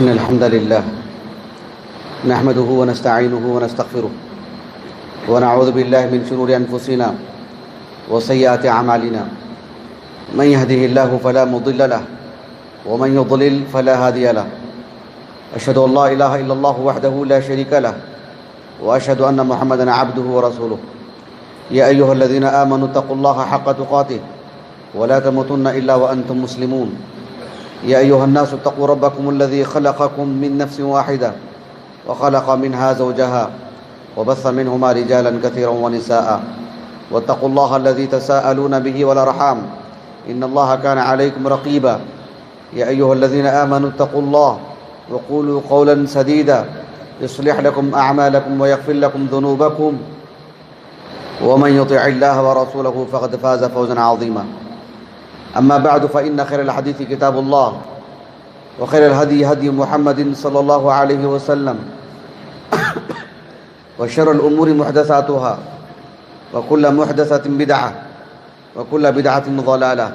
إن الحمد لله نحمده ونستعينه ونستغفره ونعوذ بالله من شرور أنفسنا وسيئات أعمالنا من يهده الله فلا مضل له ومن يضلل فلا هادي له أشهد أن لا إله إلا الله وحده لا شريك له وأشهد أن محمدا عبده ورسوله يا أيها الذين آمنوا اتقوا الله حق تقاته ولا تموتن إلا وأنتم مسلمون يا أيها الناس اتقوا ربكم الذي خلقكم من نفس واحدة وخلق منها زوجها وبث منهما رجالا كثيرا ونساء واتقوا الله الذي تساءلون به والأرحام إن الله كان عليكم رقيبا يا أيها الذين آمنوا اتقوا الله وقولوا قولا سديدا يصلح لكم أعمالكم ويغفر لكم ذنوبكم ومن يطع الله ورسوله فقد فاز فوزا عظيما أما بعد فإن خير الحديث كتاب الله وخير الهدي هدي محمد صلى الله عليه وسلم وشر الأمور محدثاتها وكل محدثة بدعة وكل بدعة ضلالة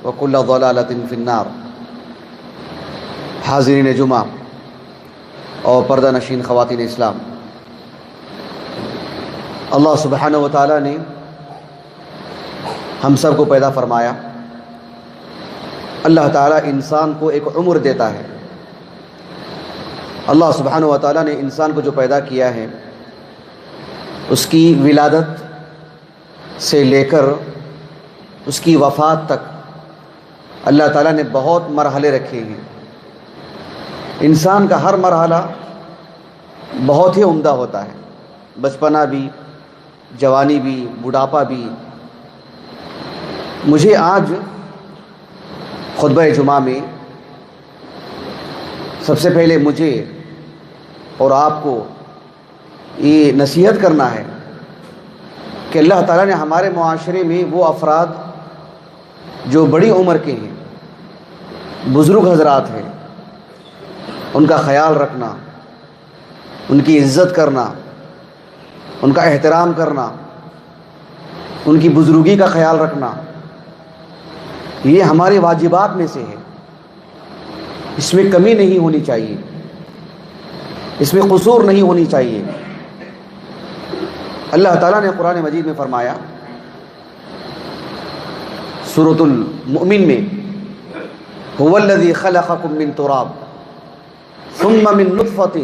وكل ضلالة في النار. حاضرین جمعہ اور پردہ نشین خواتین اسلام، اللہ سبحانہ و تعالیٰ نے ہم سب کو پیدا فرمایا. اللہ تعالیٰ انسان کو ایک عمر دیتا ہے. اللہ سبحانہ و تعالیٰ نے انسان کو جو پیدا کیا ہے اس کی ولادت سے لے کر اس کی وفات تک اللہ تعالیٰ نے بہت مرحلے رکھے ہیں. انسان کا ہر مرحلہ بہت ہی عمدہ ہوتا ہے، بچپنا بھی، جوانی بھی، بڑھاپا بھی. مجھے آج خطبہ جمعہ میں سب سے پہلے مجھے اور آپ کو یہ نصیحت کرنا ہے کہ اللہ تعالیٰ نے ہمارے معاشرے میں وہ افراد جو بڑی عمر کے ہیں، بزرگ حضرات ہیں، ان کا خیال رکھنا، ان کی عزت کرنا، ان کا احترام کرنا، ان کی بزرگی کا خیال رکھنا، یہ ہمارے واجبات میں سے ہے. اس میں کمی نہیں ہونی چاہیے، اس میں قصور نہیں ہونی چاہیے. اللہ تعالیٰ نے قرآن مجید میں فرمایا سورۃ المؤمن میں، هو الذی خلقکم من تراب ثم من نطفة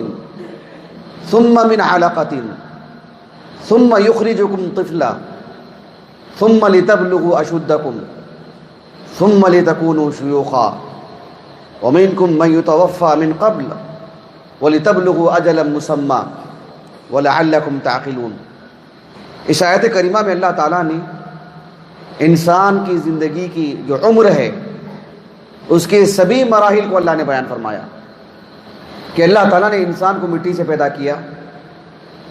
ثم من علقة ثم يخرجكم طفلا ثم لتبلغوا أشدكم ثم لتكونوا شيوخا ومنكم من يتوفى من قبل ولتبلغوا أجلا مسمى ولعلكم تعقلون. اس آیت کریمہ میں اللہ تعالیٰ نے انسان کی زندگی کی جو عمر ہے اس کے سبھی مراحل کو اللہ نے بیان فرمایا کہ اللہ تعالیٰ نے انسان کو مٹی سے پیدا کیا،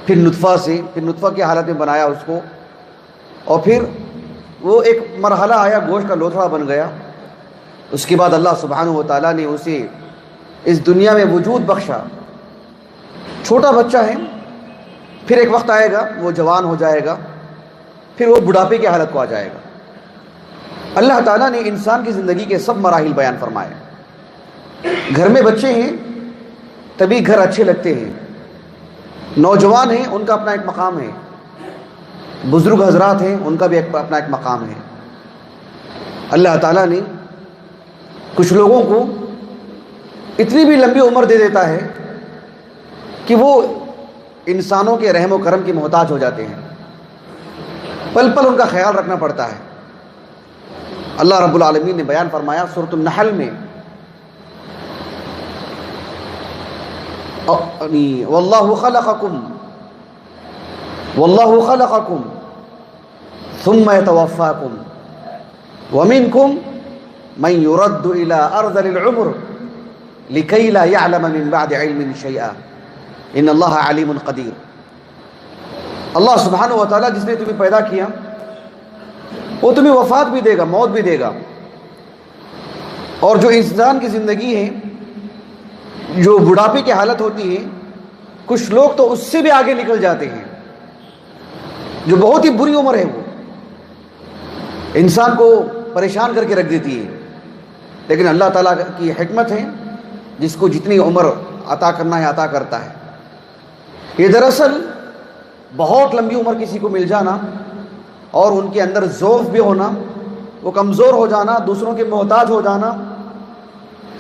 پھر نطفہ کی حالت میں بنایا اس کو، اور پھر وہ ایک مرحلہ آیا، گوشت کا لوتھڑا بن گیا. اس کے بعد اللہ سبحانہ و تعالیٰ نے اسے اس دنیا میں وجود بخشا. چھوٹا بچہ ہے، پھر ایک وقت آئے گا وہ جوان ہو جائے گا، پھر وہ بڑھاپے کی حالت کو آ جائے گا. اللہ تعالیٰ نے انسان کی زندگی کے سب مراحل بیان فرمائے. گھر میں بچے ہیں تبھی گھر اچھے لگتے ہیں، نوجوان ہیں ان کا اپنا ایک مقام ہے، بزرگ حضرات ہیں ان کا بھی اپنا ایک مقام ہے. اللہ تعالیٰ نے کچھ لوگوں کو اتنی بھی لمبی عمر دے دیتا ہے کہ وہ انسانوں کے رحم و کرم کی محتاج ہو جاتے ہیں، پل پل ان کا خیال رکھنا پڑتا ہے. اللہ رب العالمین نے بیان فرمایا سورۃ النحل میں، واللہ خلقکم ثم يتوفاکم ومنکم من يرد الى ارذل العمر لكي لا يعلم من بعد علم شيئا ان اللہ علیم قدیر. اللہ سبحانہ و تعالیٰ جس نے تمہیں پیدا کیا وہ تمہیں وفات بھی دے گا، موت بھی دے گا. اور جو انسان کی زندگی ہے جو بڑھاپے کی حالت ہوتی ہے، کچھ لوگ تو اس سے بھی آگے نکل جاتے ہیں، جو بہت ہی بری عمر ہے وہ انسان کو پریشان کر کے رکھ دیتی ہے. لیکن اللہ تعالیٰ کی حکمت ہے جس کو جتنی عمر عطا کرنا ہے عطا کرتا ہے. یہ دراصل بہت لمبی عمر کسی کو مل جانا اور ان کے اندر ضعف بھی ہونا، وہ کمزور ہو جانا، دوسروں کے محتاج ہو جانا،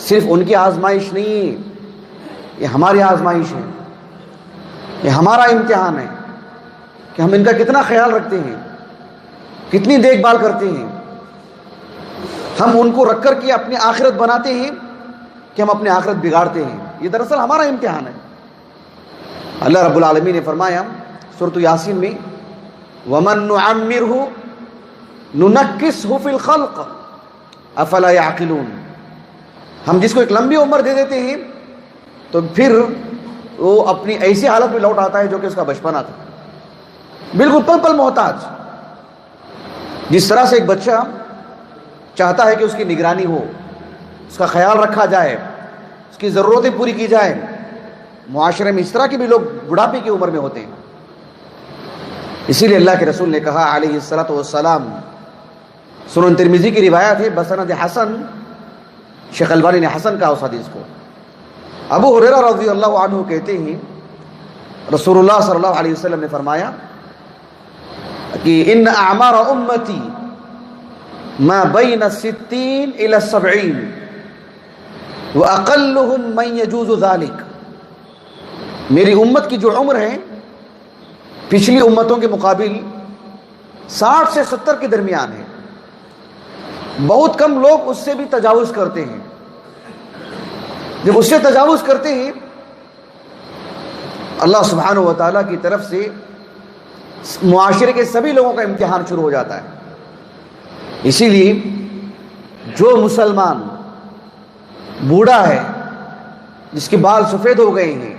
صرف ان کی آزمائش نہیں، یہ ہماری آزمائش ہے، یہ ہمارا امتحان ہے کہ ہم ان کا کتنا خیال رکھتے ہیں، کتنی دیکھ بھال کرتے ہیں. ہم ان کو رکھ کر کے اپنی آخرت بناتے ہیں کہ ہم اپنی آخرت بگاڑتے ہیں. یہ دراصل ہمارا امتحان ہے. اللہ رب العالمین نے فرمایا سورۃ یاسین میں وَمَن نُعَمِّرْهُ نُنَكِّسْهُ فِي الْخَلْقِ أَفَلَا يَعْقِلُونَ. ہم جس کو ایک لمبی عمر دے دیتے ہیں تو پھر وہ اپنی ایسی حالت میں لوٹ آتا ہے جو کہ اس کا بچپنا تھا، بالکل پل پل محتاج. جس طرح سے ایک بچہ چاہتا ہے کہ اس کی نگرانی ہو، اس کا خیال رکھا جائے، اس کی ضرورتیں پوری کی جائیں، معاشرے میں اس طرح کے بھی لوگ بڑھاپے کی عمر میں ہوتے ہیں. اسی لیے اللہ کے رسول نے کہا علیہ الصلوۃ والسلام، سنن ترمذی کی روایت ہے بسند حسن، شیخ البانی نے حسن کہا اس حدیث کو. ابو ہریرہ رضی اللہ عنہ کہتے ہیں رسول اللہ صلی اللہ علیہ وسلم نے فرمایا کہ ان اعمار امتی ما بین 60 الی 70 واقلهم من يجوز ذلك. میری امت کی جو عمر ہے پچھلی امتوں کے مقابل 60 سے 70 کے درمیان ہے. بہت کم لوگ اس سے بھی تجاوز کرتے ہیں. جب اس سے تجاوز کرتے ہیں اللہ سبحانہ و تعالیٰ کی طرف سے معاشرے کے سبھی لوگوں کا امتحان شروع ہو جاتا ہے. اسی لیے جو مسلمان بوڑھا ہے، جس کے بال سفید ہو گئے ہیں،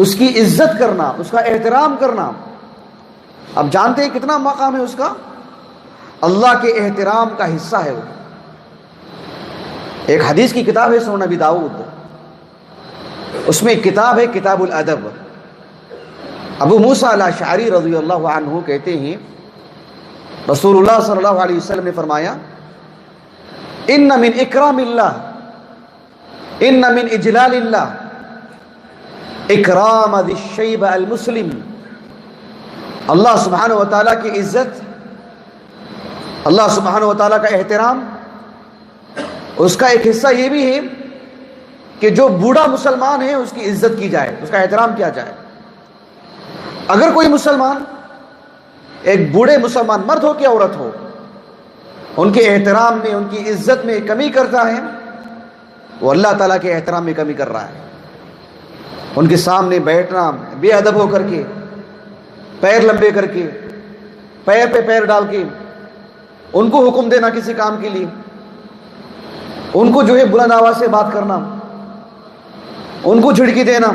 اس کی عزت کرنا، اس کا احترام کرنا، اب جانتے ہیں کتنا مقام ہے اس کا، اللہ کے احترام کا حصہ ہے وہ. ایک حدیث کی کتاب ہے سنن ابی داؤد، اس میں ایک کتاب ہے کتاب الادب. ابو موسیٰ الاشعری رضی اللہ عنہ کہتے ہیں رسول اللہ صلی اللہ علیہ وسلم نے فرمایا ان من اکرام اللہ، ان من اجلال اللہ اکرام ذی الشیب المسلم. اللہ سبحانہ و تعالیٰ کی عزت، اللہ سبحانہ و تعالیٰ کا احترام، اس کا ایک حصہ یہ بھی ہے کہ جو بوڑھا مسلمان ہے اس کی عزت کی جائے، اس کا احترام کیا جائے. اگر کوئی مسلمان، ایک بوڑھے مسلمان مرد ہو کہ عورت ہو، ان کے احترام میں، ان کی عزت میں کمی کرتا ہے، وہ اللہ تعالیٰ کے احترام میں کمی کر رہا ہے. ان کے سامنے بیٹھنا بے ادب ہو کر کے، پیر لمبے کر کے، پیر پہ پیر ڈال کے، ان کو حکم دینا کسی کام کے لیے، ان کو جو ہے بلند آواز سے بات کرنا، ان کو جھڑکی دینا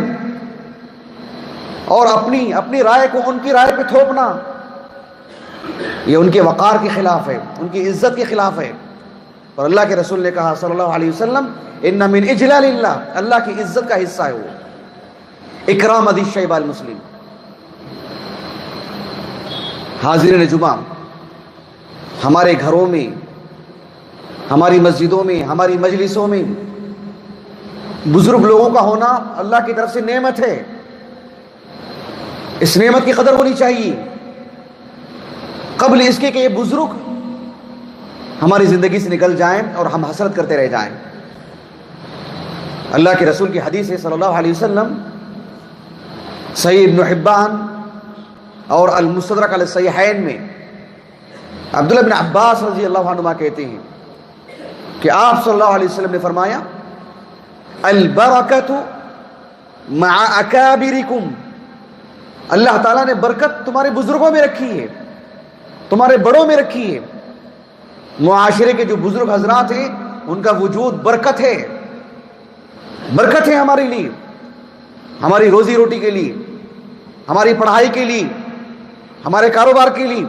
اور اپنی رائے کو ان کی رائے پہ تھوپنا، یہ ان کے وقار کے خلاف ہے، ان کی عزت کے خلاف ہے. اور اللہ کے رسول نے کہا صلی اللہ علیہ وسلم ان من اجلال اللہ، اللہ کی عزت کا حصہ ہے وہ اکرام ذی الشیب المسلم. حاضرین جمعہ، ہمارے گھروں میں، ہماری مسجدوں میں، ہماری مجلسوں میں بزرگ لوگوں کا ہونا اللہ کی طرف سے نعمت ہے. اس نعمت کی قدر ہونی چاہیے قبل اس کے کہ یہ بزرگ ہماری زندگی سے نکل جائیں اور ہم حسرت کرتے رہ جائیں. اللہ کے رسول کی حدیث ہے صلی اللہ علیہ وسلم، صحیح ابن حبان اور المستدرک علی الصحیحین میں عبداللہ بن عباس رضی اللہ عنہما کہتے ہیں کہ آپ صلی اللہ علیہ وسلم نے فرمایا البرکۃ مع اکابرکم، اللہ تعالیٰ نے برکت تمہارے بزرگوں میں رکھی ہے، تمہارے بڑوں میں رکھی ہے. معاشرے کے جو بزرگ حضرات ہیں ان کا وجود برکت ہے، برکت ہے ہمارے لیے، ہماری روزی روٹی کے لیے، ہماری پڑھائی کے لیے، ہمارے کاروبار کے لیے،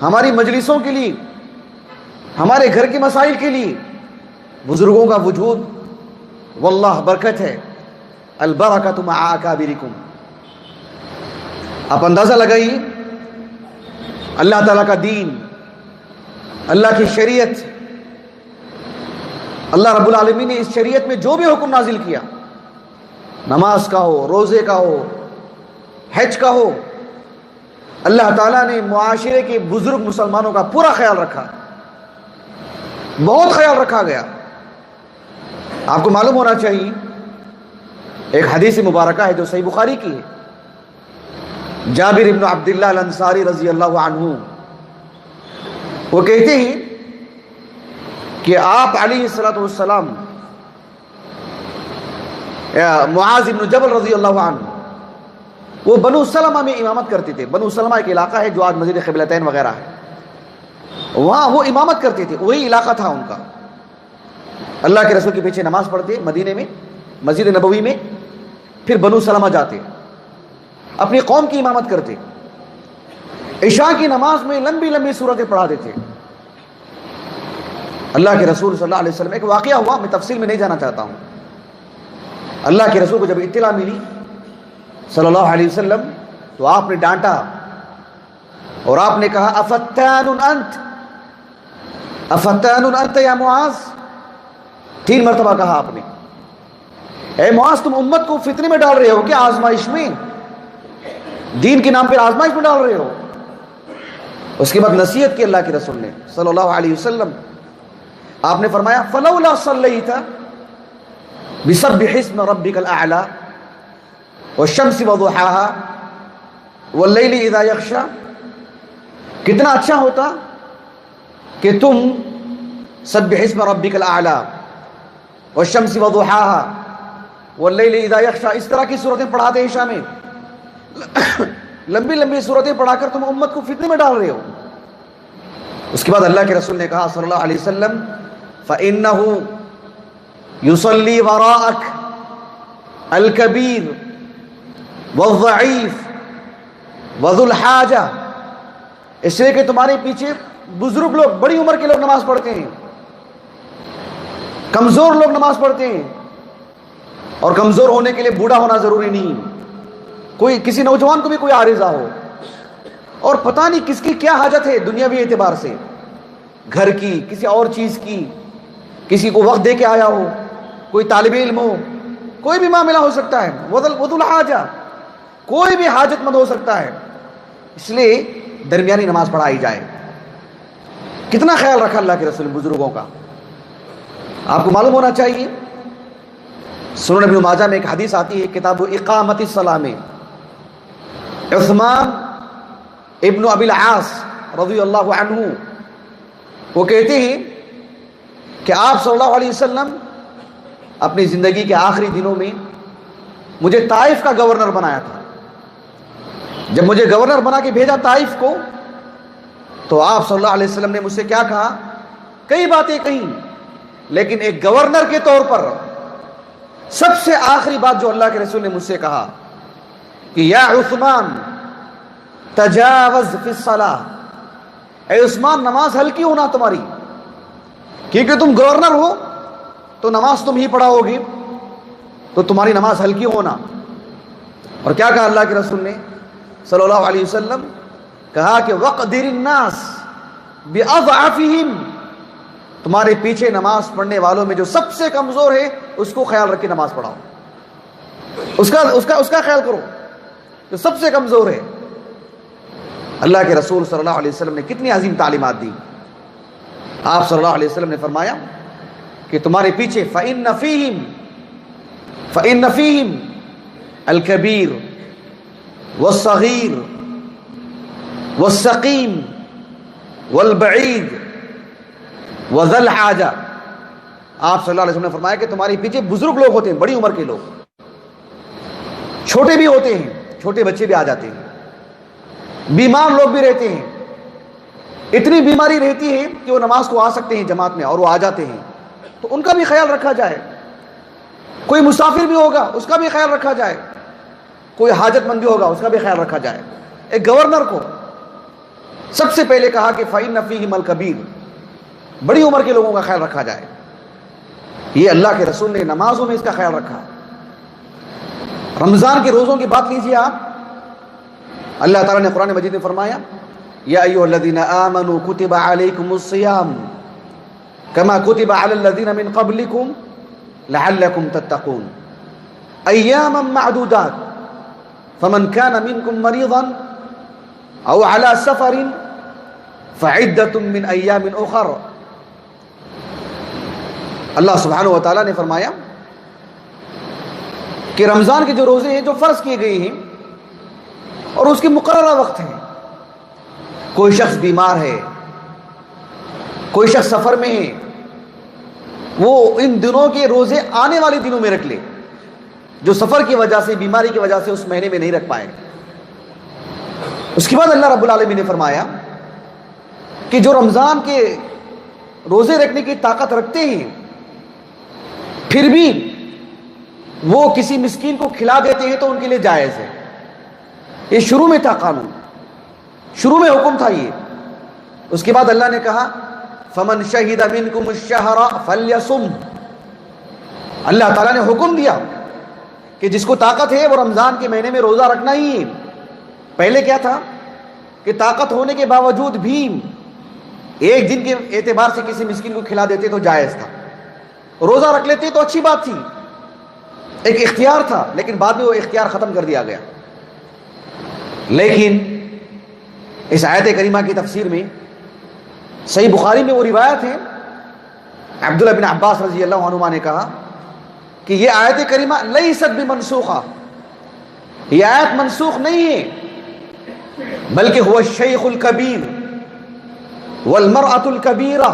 ہماری مجلسوں کے لیے، ہمارے گھر کے مسائل کے لیے. بزرگوں کا وجود واللہ برکت ہے. البرکۃ مع اکابرکم. آپ اندازہ لگائیے اللہ تعالیٰ کا دین، اللہ کی شریعت، اللہ رب العالمین نے اس شریعت میں جو بھی حکم نازل کیا، نماز کا ہو، روزے کا ہو، حج کا ہو، اللہ تعالیٰ نے معاشرے کے بزرگ مسلمانوں کا پورا خیال رکھا، بہت خیال رکھا گیا۔ آپ کو معلوم ہونا چاہیے، ایک حدیث مبارکہ ہے جو صحیح بخاری کی ہے، جابر ابن عبداللہ الانصاری رضی اللہ عنہ وہ کہتے ہیں کہ آپ علیہ السلام معاذ ابن جبل رضی اللہ عنہ وہ بنو سلمہ میں امامت کرتے تھے۔ بنو سلمہ ایک علاقہ ہے جو آج مسجد قبلتین وغیرہ ہے، وہاں وہ امامت کرتے تھے، وہی علاقہ تھا ان کا۔ اللہ کے رسول کے پیچھے نماز پڑھتے مدینے میں، مسجد نبوی میں، پھر بنو سلمہ جاتے، اپنی قوم کی امامت کرتے، عشاء کی نماز میں لمبی لمبی سورتیں پڑھاتے تھے۔ اللہ کے رسول صلی اللہ علیہ وسلم، ایک واقعہ ہوا، میں تفصیل میں نہیں جانا چاہتا ہوں، اللہ کے رسول کو جب اطلاع ملی صلی اللہ علیہ وسلم تو آپ نے ڈانٹا اور آپ نے کہا افتان انت، افتان انت یا معاذ، 3 مرتبہ کہا آپ نے، اے معاذ تم امت کو فتنے میں ڈال رہے ہو کیا؟ آزمائش میں، دین کے نام پر آزمائش میں ڈال رہے ہو۔ اس کے بعد نصیحت کی اللہ کے رسول نے صلی اللہ علیہ وسلم، آپ نے فرمایا فلولا صلیت بسبح اسم ربک الاعلی والشمس وضحاها واللیل اذا یغشی، کتنا اچھا ہوتا کہ تم سبح اسم ربک الاعلی والشمس وضحاها واللیل اذا یغشی اس طرح کی صورتیں پڑھاتے عشاء میں، لمبی لمبی صورتیں پڑھا کر تم امت کو فتنے میں ڈال رہے ہو۔ اس کے بعد اللہ کے رسول نے کہا صلی اللہ علیہ وسلم فَإِنَّهُ يُصَلِّي وَرَاءَكَ الْكَبِيرُ وَالضَّعِيفُ وَذُو الْحَاجَةِ، اس لیے کہ تمہارے پیچھے بزرگ لوگ، بڑی عمر کے لوگ نماز پڑھتے ہیں، کمزور لوگ نماز پڑھتے ہیں، اور کمزور ہونے کے لیے بوڑھا ہونا ضروری نہیں، کوئی کسی نوجوان کو بھی کوئی عارضہ ہو اور پتہ نہیں کس کی کیا حاجت ہے دنیاوی اعتبار سے، گھر کی، کسی اور چیز کی، کسی کو وقت دے کے آیا ہو، کوئی طالب علم ہو، کوئی بھی معاملہ ہو سکتا ہے، وذو الحاجہ، کوئی بھی حاجت مند ہو سکتا ہے، اس لیے درمیانی نماز پڑھائی جائے۔ کتنا خیال رکھا اللہ کے رسول بزرگوں کا، آپ کو معلوم ہونا چاہیے۔ سنن ابن ماجہ میں ایک حدیث آتی ہے کتاب اقامت الصلاۃ میں، عثمان ابن ابی العاص رضی اللہ عنہ وہ کہتے ہیں کہ آپ صلی اللہ علیہ وسلم اپنی زندگی کے آخری دنوں میں مجھے طائف کا گورنر بنایا تھا۔ جب مجھے گورنر بنا کے بھیجا طائف کو، تو آپ صلی اللہ علیہ وسلم نے مجھ سے کیا کہا؟ کئی باتیں کہیں، لیکن ایک گورنر کے طور پر سب سے آخری بات جو اللہ کے رسول نے مجھ سے کہا کہ یا عثمان تجاوز فی الصلاۃ، اے عثمان نماز ہلکی ہونا تمہاری، کیونکہ تم گورنر ہو تو نماز تم ہی پڑھاؤ گے، تو تمہاری نماز ہلکی ہونا۔ اور کیا کہا اللہ کے رسول نے صلی اللہ علیہ وسلم؟ کہا کہ وقدر الناس باضعفہم، تمہارے پیچھے نماز پڑھنے والوں میں جو سب سے کمزور ہے اس کو خیال رکھ کے نماز پڑھاؤ، اس کا خیال کرو، جو سب سے کمزور ہے۔ اللہ کے رسول صلی اللہ علیہ وسلم نے کتنی عظیم تعلیمات دی۔ آپ صلی اللہ علیہ وسلم نے فرمایا کہ تمہارے پیچھے فَإِنَّ فِيهِمْ الْكَبِيرُ وَالصَّغِيرُ وَالسَّقِيمُ وَالْبَعِيدُ وَذَا الْحَاجَةِ، آپ صلی اللہ علیہ وسلم نے فرمایا کہ تمہارے پیچھے بزرگ لوگ ہوتے ہیں، بڑی عمر کے لوگ، چھوٹے بھی ہوتے ہیں، چھوٹے بچے بھی آ جاتے ہیں، بیمار لوگ بھی رہتے ہیں، اتنی بیماری رہتی ہے کہ وہ نماز کو آ سکتے ہیں جماعت میں اور وہ آ جاتے ہیں، تو ان کا بھی خیال رکھا جائے۔ کوئی مسافر بھی ہوگا اس کا بھی خیال رکھا جائے، کوئی حاجت مند بھی ہوگا اس کا بھی خیال رکھا جائے۔ ایک گورنر کو سب سے پہلے کہا کہ فَإِنَّ فِيهِمْ الْكَبِيرُ، بڑی عمر کے لوگوں کا خیال رکھا جائے۔ یہ اللہ کے رسول نے نمازوں میں اس کا خیال رکھا۔ رمضان کے روزوں کی بات لیجیے آپ، اللہ تعالیٰ نے قرآن مجید میں فرمایا یا ایھا الذین آمنوا کتب علیکم الصیام کما کتب علی الذین من قبلکم لعلکم تتقون ایاما معدودات فمن کان منکم مریضا او علی سفر فعدۃ من ایام اخر. اللہ سبحانہ و تعالیٰ نے فرمایا کہ رمضان کے جو روزے ہیں جو فرض کیے گئے ہیں اور اس کے مقررہ وقت ہیں. کوئی شخص بیمار ہے, کوئی شخص سفر میں ہے, وہ ان دنوں کے روزے آنے والے دنوں میں رکھ لے, جو سفر کی وجہ سے, بیماری کی وجہ سے اس مہینے میں نہیں رکھ پائے. اس کے بعد اللہ رب العالمین نے فرمایا کہ جو رمضان کے روزے رکھنے کی طاقت رکھتے ہیں پھر بھی وہ کسی مسکین کو کھلا دیتے ہیں تو ان کے لیے جائز ہے. یہ شروع میں تھا قانون, شروع میں حکم تھا یہ. اس کے بعد اللہ نے کہا فمن شہد منکم الشہر فلیصم. اللہ تعالیٰ نے حکم دیا کہ جس کو طاقت ہے وہ رمضان کے مہینے میں روزہ رکھنا ہی ہے. پہلے کیا تھا کہ طاقت ہونے کے باوجود بھی ایک دن کے اعتبار سے کسی مسکین کو کھلا دیتے تو جائز تھا, روزہ رکھ لیتے تو اچھی بات تھی, ایک اختیار تھا. لیکن بعد میں وہ اختیار ختم کر دیا گیا. لیکن اس آیت کریمہ کی تفسیر میں صحیح بخاری میں وہ روایت ہے, عبداللہ بن عباس رضی اللہ عنہما نے کہا کہ یہ آیت کریمہ لیست بمنسوخہ, یہ آیت منسوخ نہیں ہے, بلکہ هو الشیخ الکبیر والمرأة الکبیرہ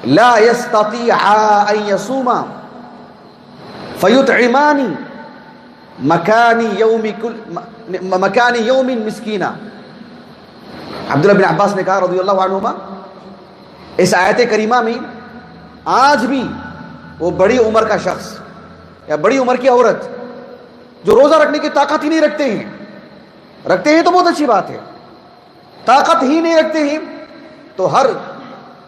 لا يستطيعا ان يصوما فيطعمان مکان یوم مسکینا. عبداللہ بن عباس نے کہا رضی اللہ عنہما, اس آیت کریمہ میں آج بھی وہ بڑی عمر کا شخص یا بڑی عمر کی عورت جو روزہ رکھنے کی طاقت ہی نہیں رکھتے ہیں, رکھتے ہیں تو بہت اچھی بات ہے, طاقت ہی نہیں رکھتے ہیں تو ہر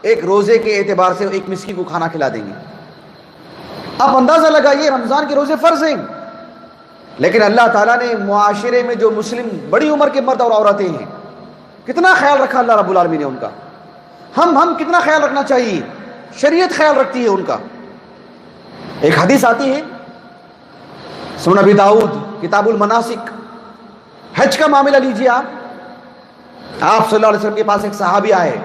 ایک روزے کے اعتبار سے ایک مسکین کو کھانا کھلا دیں گے. آپ اندازہ لگائیے رمضان کے روزے فرض ہیں, لیکن اللہ تعالیٰ نے معاشرے میں جو مسلم بڑی عمر کے مرد اور عورتیں ہیں کتنا خیال رکھا اللہ رب العالمین نے ان کا. ہم کتنا خیال رکھنا چاہیے, شریعت خیال رکھتی ہے ان کا. ایک حدیث آتی ہے سنن ابی داؤد کتاب المناسک, حج کا معاملہ لیجیے آپ صلی اللہ علیہ وسلم کے پاس ایک صحابی آئے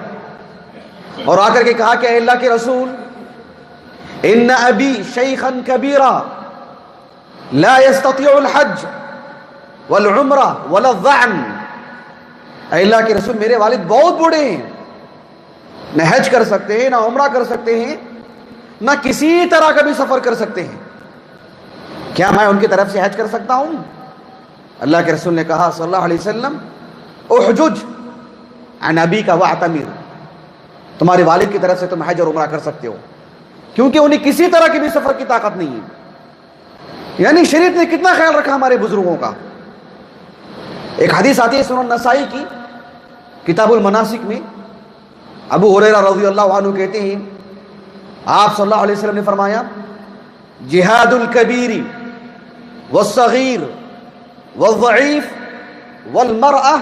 اور آ کر کے کہا کہ اے اللہ کے رسول, ان ابی شیخا کبیرا لا يستطيع الحج والعمرہ ولا الظعن. اے اللہ کے رسول میرے والد بہت بوڑھے ہیں, نہ حج کر سکتے ہیں, نہ عمرہ کر سکتے ہیں, نہ کسی طرح کا بھی سفر کر سکتے ہیں, کیا میں ان کی طرف سے حج کر سکتا ہوں؟ اللہ کے رسول نے کہا صلی اللہ علیہ وسلم احجج عن ابیک واعتمر, تمہارے والد کی طرف سے تم حج اور عمرہ کر سکتے ہو, کیونکہ انہیں کسی طرح کی بھی سفر کی طاقت نہیں ہے. یعنی شریعت نے کتنا خیال رکھا ہمارے بزرگوں کا. ایک حدیث آتی ہے سنن نسائی کی کتاب المناسک میں, ابو ہریرہ رضی اللہ عنہ کہتے ہیں آپ صلی اللہ علیہ وسلم نے فرمایا جہاد الکبیر والصغیر والضعیف والمرأة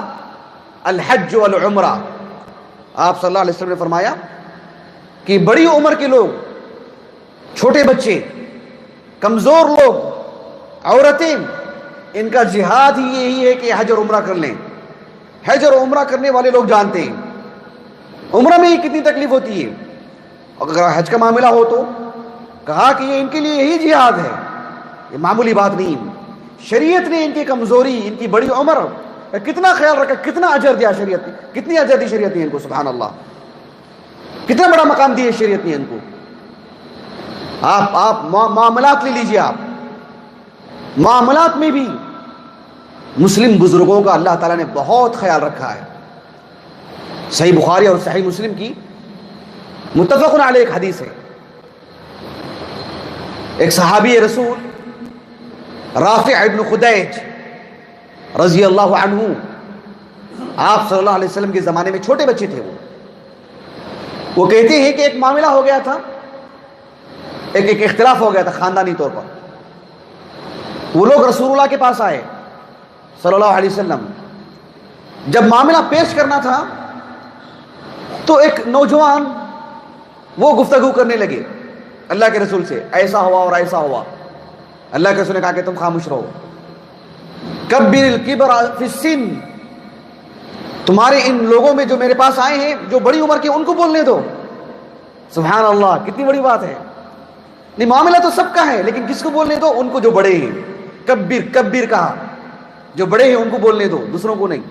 الحج والعمرہ. آپ صلی اللہ علیہ وسلم نے فرمایا کہ بڑی عمر کے لوگ, چھوٹے بچے, کمزور لوگ, عورتیں, ان کا جہاد ہی یہی ہے کہ حج اور عمرہ کر لیں. حج اور عمرہ کرنے والے لوگ جانتے ہیں عمرہ میں ہی کتنی تکلیف ہوتی ہے, اگر حج کا معاملہ ہو تو کہا کہ یہ ان کے لیے یہی جہاد ہے, یہ معمولی بات نہیں. شریعت نے ان کی کمزوری, ان کی بڑی عمر کتنا خیال رکھا, کتنا اجر دیا شریعت نے, کتنی اجر دی شریعت نے ان کو, سبحان اللہ, کتنا بڑا مقام دیا شریعت نے ان کو. آپ معاملات لے لیجیے, آپ معاملات میں بھی مسلم بزرگوں کا اللہ تعالیٰ نے بہت خیال رکھا ہے. صحیح بخاری اور صحیح مسلم کی متفق علیہ ایک حدیث ہے, ایک صحابی رسول رافع ابن خدیج رضی اللہ عنہ, آپ صلی اللہ علیہ وسلم کے زمانے میں چھوٹے بچے تھے. وہ کہتے ہیں کہ ایک معاملہ ہو گیا تھا, ایک اختلاف ہو گیا تھا خاندانی طور پر. وہ لوگ رسول اللہ کے پاس آئے صلی اللہ علیہ وسلم, جب معاملہ پیش کرنا تھا تو ایک نوجوان وہ گفتگو کرنے لگے اللہ کے رسول سے، ایسا ہوا اور ایسا ہوا. اللہ کے رسول نے کہا کہ تم خاموش رہو. کبر الکبر فی السن، تمہارے ان لوگوں میں جو میرے پاس آئے ہیں جو بڑی عمر کے، ان کو بولنے دو. سبحان اللہ، کتنی بڑی بات ہے. نہیں، معاملہ تو سب کا ہے لیکن کس کو بولنے دو؟ ان کو جو بڑے ہیں. کبر کبر کہا، جو بڑے ہیں ان کو بولنے دو، دوسروں کو نہیں.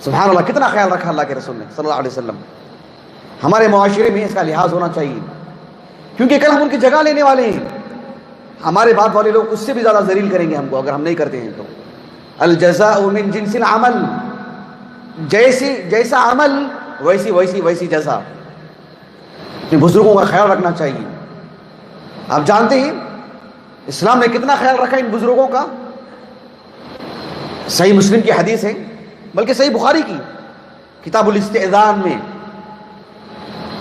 سبحان اللہ، کتنا خیال رکھا اللہ کے رسول نے صلی اللہ علیہ وسلم. ہمارے معاشرے میں اس کا لحاظ ہونا چاہیے، کیونکہ کل ہم ان کی جگہ لینے والے ہیں. ہمارے بعد والے لوگ اس سے بھی زیادہ ذلیل کریں گے ہم کو اگر ہم نہیں کرتے ہیں تو. الجزاء من جنس العمل، جیسا عمل ویسی جزا. اپنے بزرگوں کا خیال رکھنا چاہیے. آپ جانتے ہیں اسلام نے کتنا خیال رکھا ان بزرگوں کا. صحیح مسلم کی حدیث ہے، بلکہ صحیح بخاری کی کتاب الاستئذان میں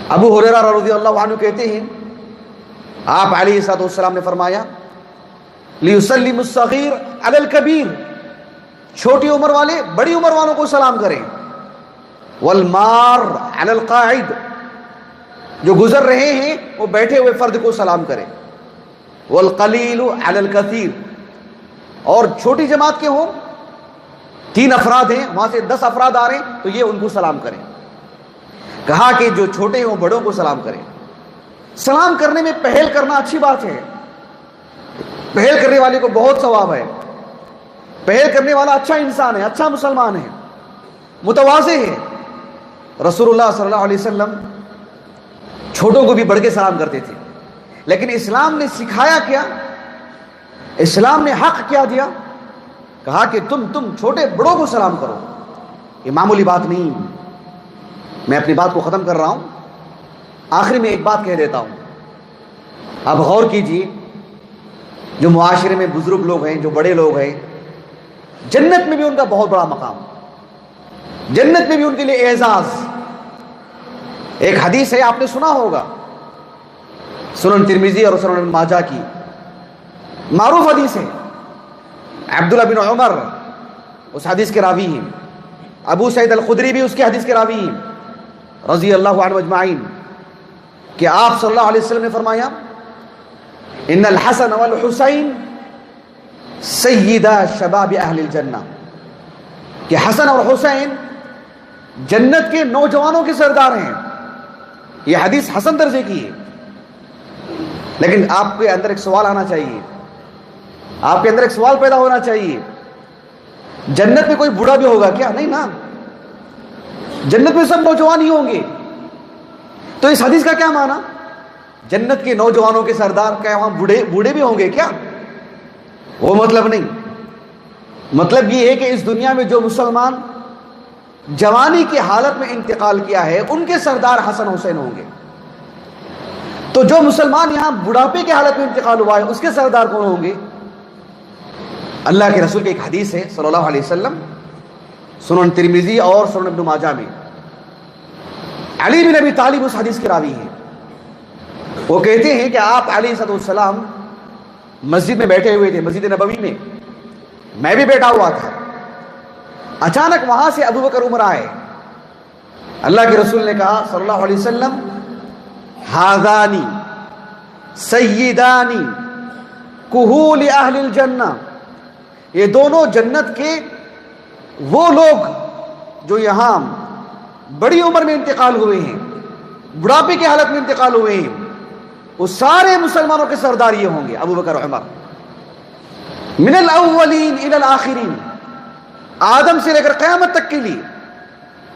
ابو ہریرہ رضی اللہ عنہ کہتے ہیں آپ علیہ الصلوۃ والسلام نے فرمایا لیسلم الصغیر علی الکبیر، چھوٹی عمر والے بڑی عمر والوں کو سلام کریں. والمار علی القاعد، جو گزر رہے ہیں وہ بیٹھے ہوئے فرد کو سلام کریں. والقلیل علی الکثیر، اور چھوٹی جماعت کے ہوں 3 افراد ہیں وہاں سے 10 افراد آ رہے ہیں تو یہ ان کو سلام کریں. کہا کہ جو چھوٹے ہوں بڑوں کو سلام کریں. سلام کرنے میں پہل کرنا اچھی بات ہے، پہل کرنے والے کو بہت ثواب ہے. پہل کرنے والا اچھا انسان ہے، اچھا مسلمان ہے، متواضع ہے. رسول اللہ صلی اللہ علیہ وسلم چھوٹوں کو بھی بڑھ کے سلام کرتے تھے، لیکن اسلام نے سکھایا کیا؟ اسلام نے حق کیا دیا؟ کہا کہ تم چھوٹے بڑوں کو سلام کرو. یہ معمولی بات نہیں. میں اپنی بات کو ختم کر رہا ہوں، آخری میں ایک بات کہہ دیتا ہوں. آپ غور کیجئے، جو معاشرے میں بزرگ لوگ ہیں، جو بڑے لوگ ہیں، جنت میں بھی ان کا بہت بڑا مقام، جنت میں بھی ان کے لیے اعزاز. ایک حدیث ہے، آپ نے سنا ہوگا، سنن ترمذی اور سنن ابن ماجہ کی معروف حدیث ہے. عبداللہ بن عمر اس حدیث کے راوی ہیں، ابو سعید الخدری بھی اس کی حدیث کے راوی ہیں رضی اللہ عنہ اجمعین، کہ آپ صلی اللہ علیہ وسلم نے فرمایا ان الحسن والحسین سیدا شباب اہل الجنہ، کہ حسن اور حسین جنت کے نوجوانوں کے سردار ہیں. یہ حدیث حسن درجے کی ہے. لیکن آپ کے اندر ایک سوال آنا چاہیے، آپ کے اندر ایک سوال پیدا ہونا چاہیے، جنت میں کوئی بوڑھا بھی ہوگا کیا؟ نہیں نا، جنت میں سب نوجوان ہی ہوں گے. تو اس حدیث کا کیا معنی؟ جنت کے نوجوانوں کے سردار، کیا وہاں بوڑھے بھی ہوں گے کیا؟ وہ مطلب نہیں. مطلب یہ ہے کہ اس دنیا میں جو مسلمان جوانی کی حالت میں انتقال کیا ہے ان کے سردار حسن حسین ہوں گے. تو جو مسلمان یہاں بڑھاپے کی حالت میں انتقال ہوا ہے اس کے سردار کون ہوں گے؟ اللہ کے رسول کی ایک حدیث ہے صلی اللہ علیہ وسلم، سنن ترمذی اور سنن ابن ماجہ میں. علی بن ابی طالب اس حدیث کے راوی ہیں. وہ کہتے ہیں کہ آپ علیہ السلام مسجد میں بیٹھے ہوئے تھے، مسجد نبوی میں، میں بھی بیٹھا ہوا تھا. اچانک وہاں سے ابو بکر عمر آئے. اللہ کے رسول نے کہا صلی اللہ علیہ وسلم ہذانی سیدانی کہول اہل الجنہ، یہ دونوں جنت کے وہ لوگ جو یہاں بڑی عمر میں انتقال ہوئے ہیں، بڑھاپے کی حالت میں انتقال ہوئے ہیں، وہ سارے مسلمانوں کے سردار یہ ہوں گے ابو بکر و عمر. من الاولین الی الاخرین، آدم سے لے کر قیامت تک کے لیے،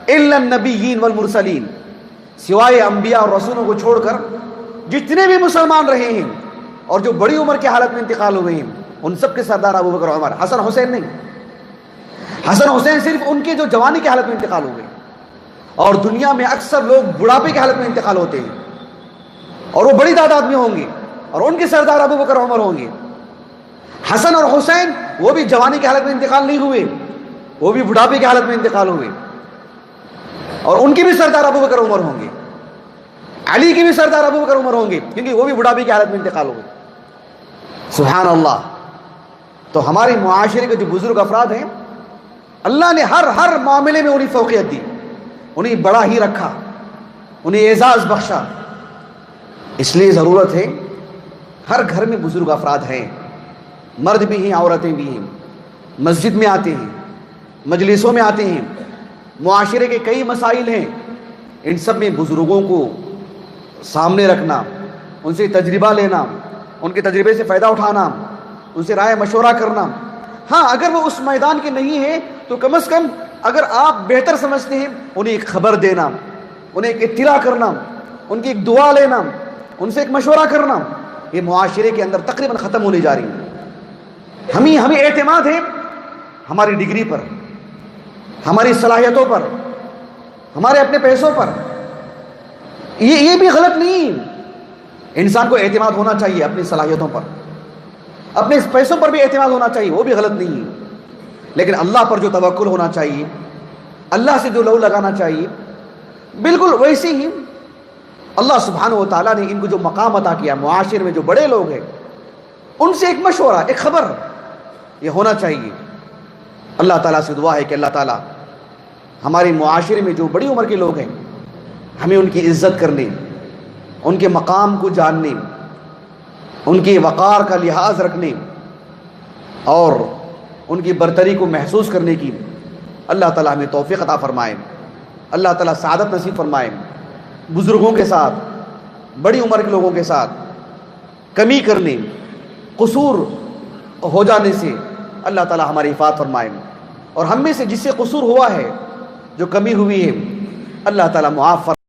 الا النبیین والمرسلین، سوائے انبیاء اور رسولوں کو چھوڑ کر جتنے بھی مسلمان رہے ہیں اور جو بڑی عمر کی حالت میں انتقال ہوئے ہیں ان سب کے سردار ابو بکر و عمر. حسن حسین نہیں، حسن حسین صرف ان کے جو جوانی کی حالت میں انتقال ہو گئے. اور دنیا میں اکثر لوگ بڑھاپے کی حالت میں انتقال ہوتے ہیں اور وہ بڑی تعداد میں ہوں گے اور ان کے سردار ابو بکر و عمر ہوں گے. حسن اور حسین وہ بھی جوانی کی حالت میں انتقال نہیں ہوئے، وہ بھی بڑھاپے کی حالت میں انتقال ہوئے اور ان کے بھی سردار ابو بکر عمر ہوں گے. علی کے بھی سردار ابو بکر عمر ہوں گے کیونکہ وہ بھی بڑھاپے کی حالت میں انتقال ہوئے. سبحان اللہ. تو ہمارے معاشرے کے جو بزرگ افراد ہیں اللہ نے ہر معاملے میں انہیں فوقیت دی، انہیں بڑا ہی رکھا، انہیں اعزاز بخشا. اس لیے ضرورت ہے، ہر گھر میں بزرگ افراد ہیں، مرد بھی ہیں عورتیں بھی ہیں، مسجد میں آتے ہیں، مجلسوں میں آتے ہیں، معاشرے کے کئی مسائل ہیں، ان سب میں بزرگوں کو سامنے رکھنا، ان سے تجربہ لینا، ان کے تجربے سے فائدہ اٹھانا، ان سے رائے مشورہ کرنا۔ ہاں اگر وہ اس میدان کے نہیں ہیں تو کم از کم اگر آپ بہتر سمجھتے ہیں انہیں ایک خبر دینا، انہیں ایک اطلاع کرنا، ان کی ایک دعا لینا، ان سے ایک مشورہ کرنا، یہ معاشرے کے اندر تقریباً ختم ہونے جا رہی ہے۔ ہمیں اعتماد ہے ہماری ڈگری پر، ہماری صلاحیتوں پر، ہمارے اپنے پیسوں پر، یہ بھی غلط نہیں۔ انسان کو اعتماد ہونا چاہیے اپنی صلاحیتوں پر، اپنے پیسوں پر بھی اعتماد ہونا چاہیے، وہ بھی غلط نہیں ہے، لیکن اللہ پر جو توکل ہونا چاہیے، اللہ سے جو لو لگانا چاہیے، بالکل ویسے ہی اللہ سبحانہ و تعالیٰ نے ان کو جو مقام عطا کیا، معاشرے میں جو بڑے لوگ ہیں ان سے ایک مشورہ، ایک خبر یہ ہونا چاہیے۔ اللہ تعالیٰ سے دعا ہے کہ اللہ تعالیٰ ہمارے معاشرے میں جو بڑی عمر کے لوگ ہیں ہمیں ان کی عزت کرنے، ان کے مقام کو جاننے، ان کے وقار کا لحاظ رکھنے اور ان کی برتری کو محسوس کرنے کی اللہ تعالیٰ ہمیں توفیق عطا فرمائے، اللہ تعالیٰ سعادت نصیب فرمائے۔ بزرگوں کے ساتھ، بڑی عمر کے لوگوں کے ساتھ کمی کرنے، قصور ہو جانے سے اللہ تعالیٰ ہماری حفاظت فرمائے، اور ہم میں سے جس سے قصور ہوا ہے، جو کمی ہوئی ہے، اللہ تعالیٰ معاف فرمائے۔